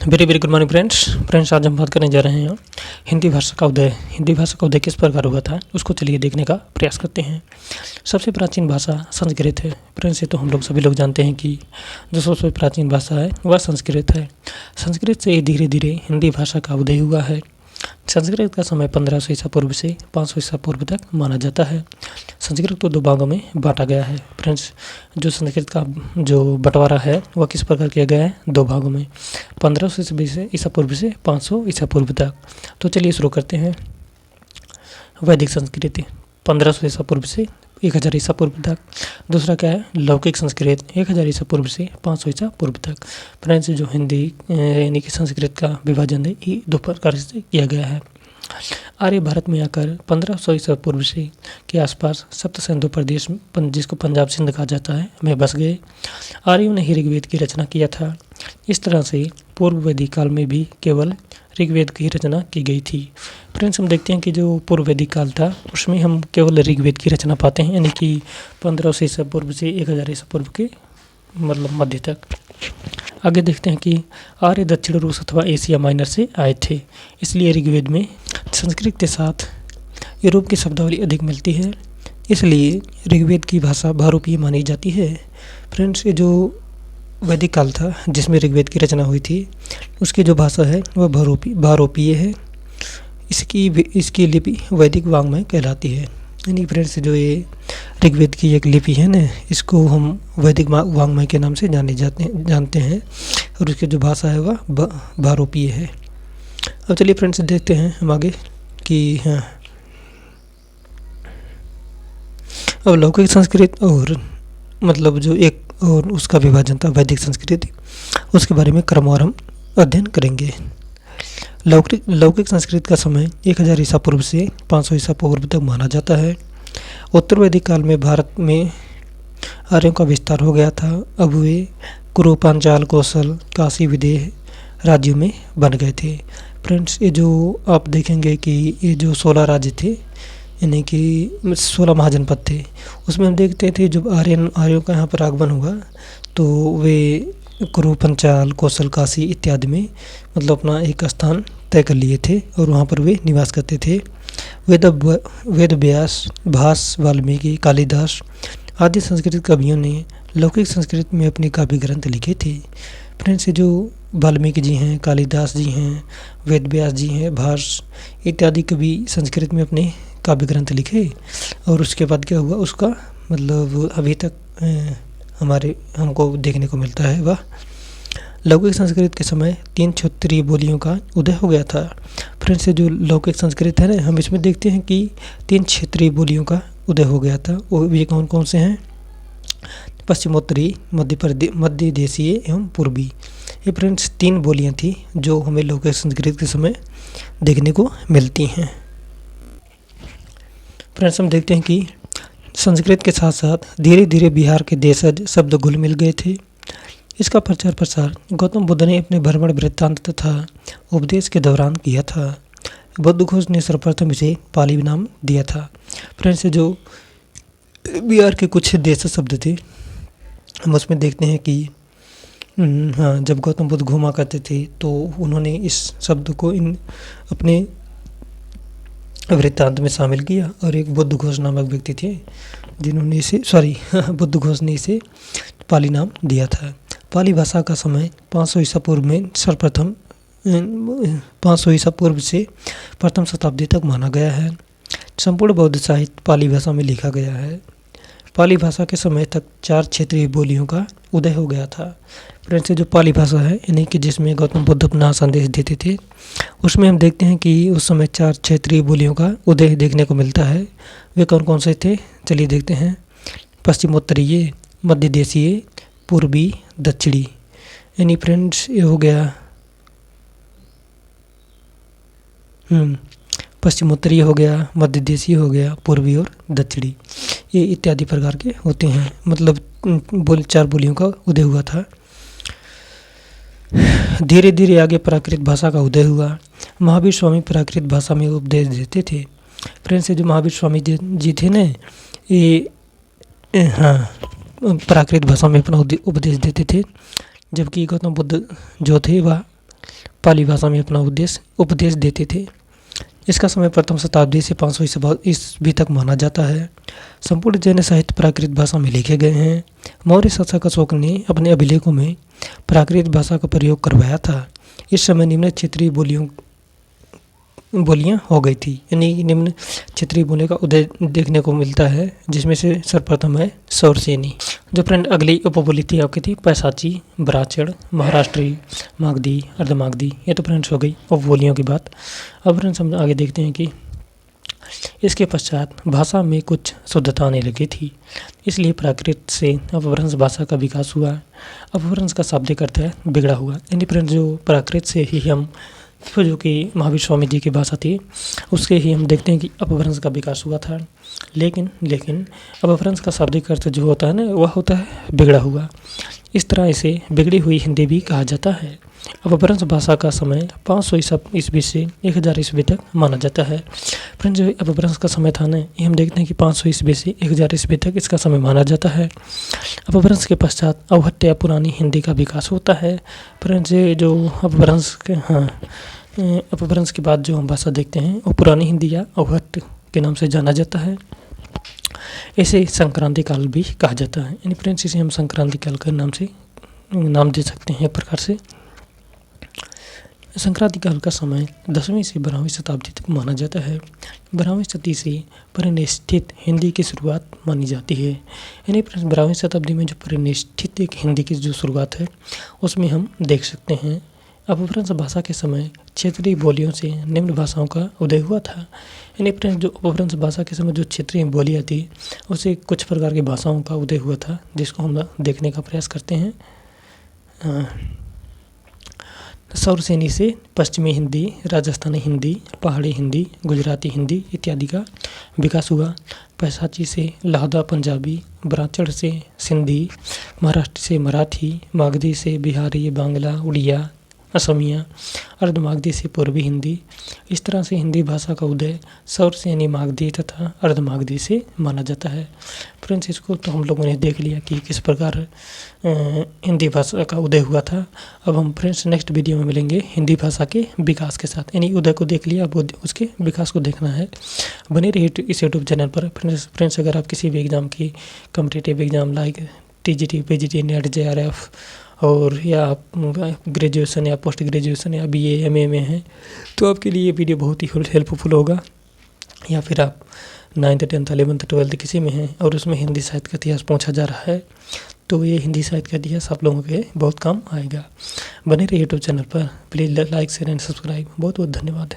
Very very good morning friends आज हम बात करने जा रहे हैं हिंदी भाषा का उदय। हिंदी भाषा का उदय किस प्रकार हुआ था उसको चलिए देखने का प्रयास करते हैं। सबसे प्राचीन भाषा संस्कृत है। फ्रेंड्स ये तो हम लोग सभी लोग जानते हैं कि जो सबसे प्राचीन भाषा है वह संस्कृत है। संस्कृत से धीरे धीरे हिंदी भाषा का उदय हुआ है। संस्कृत का समय 1500 ईसा पूर्व से 500 ईसा पूर्व तक माना जाता है। संस्कृत को दो भागों में बांटा गया है। फ्रेंड्स जो संस्कृत का जो बंटवारा है वह किस प्रकार किया गया है, दो भागों में, 1500 ईसा पूर्व से 500 ईसा पूर्व तक। तो चलिए शुरू करते हैं। वैदिक संस्कृत 1500 ईसा पूर्व से 1000 ईसा पूर्व तक। दूसरा क्या है, लौकिक संस्कृत 1000 ईसा पूर्व से 500 ईसा पूर्व तक। फ्रेंड्स जो हिंदी यानी कि संस्कृत का विभाजन है ये दो प्रकार से किया गया है। आर्य भारत में आकर 1500 ईसा पूर्व से के आसपास सप्त सिंधु प्रदेश जिसको पंजाब सिंध कहा जाता है में बस गए। आर्यों ने ही ऋग्वेद की रचना किया था। इस तरह से पूर्व वैदिक काल में भी केवल ऋग्वेद की रचना की गई थी। फ्रेंड्स हम देखते हैं कि जो पूर्व वैदिक काल था उसमें हम केवल ऋग्वेद की रचना पाते हैं, यानी कि 1500 ईसा पूर्व से 1000 ईसा पूर्व के मतलब मध्य तक। आगे देखते हैं कि आर्य दक्षिण रूस अथवा एशिया माइनर से आए थे, इसलिए ऋग्वेद में संस्कृत के साथ यूरोप की शब्दावली अधिक मिलती है, इसलिए ऋग्वेद की भाषा बहुरूपीय मानी जाती है। फ्रेंड्स ये जो वैदिक काल था जिसमें ऋग्वेद की रचना हुई थी उसकी जो भाषा है वह बहुरूपीय है। इसकी लिपि वैदिक वाङ्मय कहलाती है। यानी फ्रेंड्स जो ये ऋग्वेद की एक लिपि है ना, इसको हम वैदिक वाङ्मय के नाम से जानते हैं और उसकी जो भाषा है वह बहुरूपीय है। अब चलिए फ्रेंड्स देखते हैं हम आगे कि हाँ अब लौकिक संस्कृत और मतलब जो एक और उसका विभाजन था वैदिक संस्कृति, उसके बारे में क्रमवार हम अध्ययन करेंगे। लौकिक संस्कृत का समय 1000 ईसा पूर्व से 500 ईसा पूर्व तक माना जाता है। उत्तर वैदिक काल में भारत में आर्यों का विस्तार हो गया था। अब वे कुरु, पांचाल, कौशल, काशी, विदेह राज्यों में बन गए थे। फ्रेंड्स ये जो आप देखेंगे कि ये जो 16 राज्य थे यानी कि 16 महाजनपद थे, उसमें हम देखते थे जब आर्यों का यहाँ पर आगमन हुआ तो वे कुरु, पंचाल, कौशल, काशी इत्यादि में मतलब अपना एक स्थान तय कर लिए थे और वहाँ पर वे निवास करते थे। वेद व्यास, भास, वाल्मीकि, कालिदास आदि संस्कृत कवियों ने लौकिक संस्कृत में अपने काव्य ग्रंथ लिखे थे। फ्रेंड्स जो वाल्मीकि जी हैं, कालिदास जी हैं, वेद व्यास जी हैं, भास इत्यादि कवि संस्कृत में अपने काव्य ग्रंथ लिखे और उसके बाद क्या हुआ उसका मतलब अभी तक हमको देखने को मिलता है। वह लौकिक संस्कृत के समय 3 क्षेत्रीय बोलियों का उदय हो गया था। फ्रेंड्स जो लौकिक संस्कृत है ना, हम इसमें देखते हैं कि 3 क्षेत्रीय बोलियों का उदय हो गया था। वो ये कौन कौन से हैं, पश्चिमोत्तरी, मध्य देशीय एवं पूर्वी। ये फ्रेंड्स 3 बोलियां थी जो हमें लौकिक संस्कृत के समय देखने को मिलती हैं। फ्रेंड्स हम देखते हैं कि संस्कृत के साथ साथ धीरे धीरे बिहार के देशज शब्द घुल मिल गए थे। इसका प्रचार प्रसार गौतम बुद्ध ने अपने भ्रमण वृत्तांत तथा उपदेश के दौरान किया था। बुद्धघोष ने सर्वप्रथम इसे पाली नाम दिया था। फ्रेंड्स जो बिहार के कुछ देश शब्द थे हम उसमें देखते हैं कि हाँ जब गौतम बुद्ध घूमा करते थे तो उन्होंने इस शब्द को अपने वृत्तांत में शामिल किया और एक बुद्धघोष नामक व्यक्ति थे जिन्होंने बुद्धघोष ने इसे पाली नाम दिया था। पाली भाषा का समय 500 ईसा पूर्व में सर्वप्रथम 500 ईसा पूर्व से प्रथम शताब्दी तक माना गया है। संपूर्ण बौद्ध साहित्य पाली भाषा में लिखा गया है। पाली भाषा के समय तक 4 क्षेत्रीय बोलियों का उदय हो गया था। फ्रेंड्स जो पाली भाषा है यानी कि जिसमें गौतम बुद्ध अपना संदेश देते थे उसमें हम देखते हैं कि उस समय 4 क्षेत्रीय बोलियों का उदय देखने को मिलता है। वे कौन कौन से थे चलिए देखते हैं। पश्चिमोत्तरीय, मध्य देशीय, पूर्वी, दक्षिणी। यानी फ्रेंड्स ये हो गया पश्चिमोत्तरीय हो गया, मध्य देशीय हो गया, पूर्वी और दक्षिणी, ये इत्यादि प्रकार के होते हैं। मतलब 4 बोलियों का उदय हुआ था। धीरे धीरे आगे प्राकृत भाषा का उदय हुआ। महावीर स्वामी प्राकृत भाषा में उपदेश देते थे। फ्रेंड्स जो महावीर स्वामी जी थे ना, ये प्राकृत भाषा में अपना उपदेश देते थे, जबकि गौतम बुद्ध जो थे वह पाली भाषा में अपना उपदेश देते थे। इसका समय प्रथम शताब्दी से 500 ईस्वी तक माना जाता है। संपूर्ण जैन साहित्य प्राकृत भाषा में लिखे गए हैं। मौर्य शासक अशोक ने अपने अभिलेखों में प्राकृत भाषा का प्रयोग करवाया था। इस समय निम्न क्षेत्रीय बोलियां हो गई थी, यानी निम्न क्षेत्रीय बोली का उदय देखने को मिलता है, जिसमें से सर्वप्रथम है सौरसेनी। जो फ्रेंड अगली उपबोली थी आपकी थी पैसाची, ब्राह्मण, महाराष्ट्री, मागधी, अर्धमागधी। ये तो फ्रेंड्स हो गई उपबोलियों की बात। अब फ्रेंड्स हम आगे देखते हैं कि इसके पश्चात भाषा में कुछ शुद्धता आने लगी थी, इसलिए प्राकृत से अपभ्रंश भाषा का विकास हुआ। अपभ्रंश का शाब्दिक अर्थ है बिगड़ा हुआ, यानी फ्रेंड्स जो प्राकृत से ही हम जो कि महावीर स्वामी जी की भाषा थी उसके ही हम देखते हैं कि अपभ्रंश का विकास हुआ था। लेकिन अपभ्रंश का शाब्दिक अर्थ जो होता है ना वह होता है बिगड़ा हुआ। इस तरह इसे बिगड़ी हुई हिंदी भी कहा जाता है। अपभ्रंश भाषा का समय 500 ईस्वी से 1000 ईस्वी तक माना जाता है। फ्रेंड्स जो अपभ्रंश का समय था ना ये हम देखते हैं कि 500 ईस्वी से 1000 ईस्वी तक इसका समय माना जाता है। अपभ्रंश के पश्चात अवहट्ट या पुरानी हिंदी का विकास होता है। फ्रेंड्स जो अपभ्रंश के बाद जो हम भाषा देखते हैं वो पुरानी हिंदी या अवहट्ट के नाम से जाना जाता है। इसे संक्रांति काल भी कहा जाता है, यानी फ्रेंड्स इसे हम संक्रांति काल का नाम दे सकते हैं। प्रकार से संक्रांति काल का समय 10वीं से 12वीं शताब्दी तक माना जाता है। 12वीं शताब्दी से परिनिष्ठित हिंदी की शुरुआत मानी जाती है, यानी 12वीं शताब्दी में जो परिनिष्ठित एक हिंदी की जो शुरुआत है उसमें हम देख सकते हैं। अपभ्रंश भाषा के समय क्षेत्रीय बोलियों से निम्न भाषाओं का उदय हुआ था, यानी फ्रेंड्स जो अपभ्रंश भाषा के समय जो क्षेत्रीय बोलियाँ थी उससे कुछ प्रकार की भाषाओं का उदय हुआ था, जिसको हम देखने का प्रयास करते हैं। सौरसेनी से पश्चिमी हिंदी, राजस्थानी हिंदी, पहाड़ी हिंदी, गुजराती हिंदी इत्यादि का विकास हुआ। पैसाची से लहदा पंजाबी, ब्राह्मण से सिंधी, महाराष्ट्र से मराठी, मागधी से बिहारी, बांग्ला, उड़िया, असमिया, अर्धमागधी से पूर्वी हिंदी। इस तरह से हिंदी भाषा का उदय सौरसेनी, मागधी तथा अर्धमागधी से माना जाता है। फ्रेंड्स इसको तो हम लोगों ने देख लिया कि किस प्रकार हिंदी भाषा का उदय हुआ था। अब हम फ्रेंड्स नेक्स्ट वीडियो में मिलेंगे हिंदी भाषा के विकास के साथ, यानी उदय को देख लिया अब उसके विकास को देखना है। बने रहिए इस यूट्यूब चैनल पर। फ्रेंड्स अगर आप किसी भी एग्ज़ाम की competitive exam like TGT, PGT, net, JRF और या आप ग्रेजुएशन या पोस्ट ग्रेजुएशन या BA MA में हैं तो आपके लिए ये वीडियो बहुत ही हेल्पफुल होगा। या फिर आप 9th 10th 11th 12th किसी में हैं और उसमें हिंदी साहित्य का इतिहास पूछा जा रहा है तो ये हिंदी साहित्य का इतिहास आप लोगों के बहुत काम आएगा। बने रहिए यूट्यूब चैनल पर। Please like, share and subscribe. बहुत बहुत धन्यवाद।